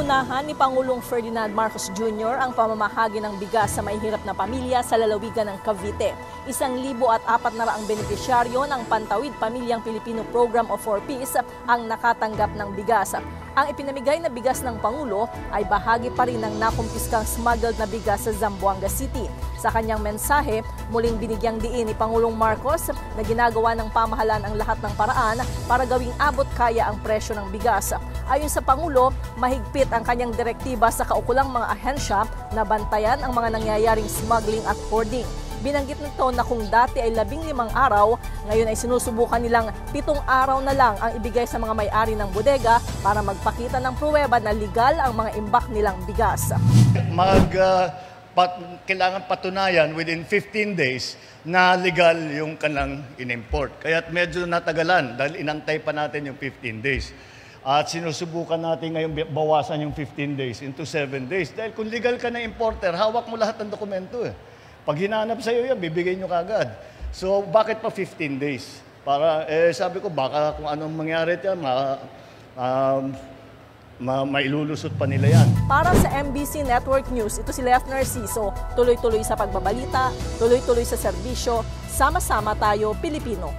Inunahan ni Pangulong Ferdinand Marcos Jr. ang pamamahagi ng bigas sa mahihirap na pamilya sa lalawigan ng Cavite. 1,400 benepisyaryo ng Pantawid Pamilyang Pilipino Program of 4 Ps ang nakatanggap ng bigas. Ang ipinamigay na bigas ng Pangulo ay bahagi pa rin ng nakumpiskang smuggled na bigas sa Zamboanga City. Sa kanyang mensahe, muling binigyang diin ni Pangulong Marcos na ginagawa ng pamahalaan ang lahat ng paraan para gawing abot kaya ang presyo ng bigas. Ayon sa Pangulo, mahigpit ang kanyang direktiba sa kaukulang mga ahensya na bantayan ang mga nangyayaring smuggling at hoarding. Binanggit nito na kung dati ay 15 araw, ngayon ay sinusubukan nilang 7 araw na lang ang ibigay sa mga may-ari ng bodega para magpakita ng pruweba na legal ang mga imbak nilang bigas. Kailangan patunayan within 15 days na legal yung kanilang in-import. Kaya medyo natagalan dahil inantay pa natin yung 15 days. At sinusubukan natin ngayon bawasan yung 15 days into 7 days. Dahil kung legal ka na importer, hawak mo lahat ng dokumento eh. Pag hinanap sa iyo yan, bibigay nyo kagad. So bakit pa 15 days? Para, sabi ko, baka kung anong mangyari dyan, mailulusot pa nila yan. Para sa MBC Network News, ito si Lef Narciso, tuloy-tuloy sa pagbabalita, tuloy-tuloy sa serbisyo, sama-sama tayo Pilipino.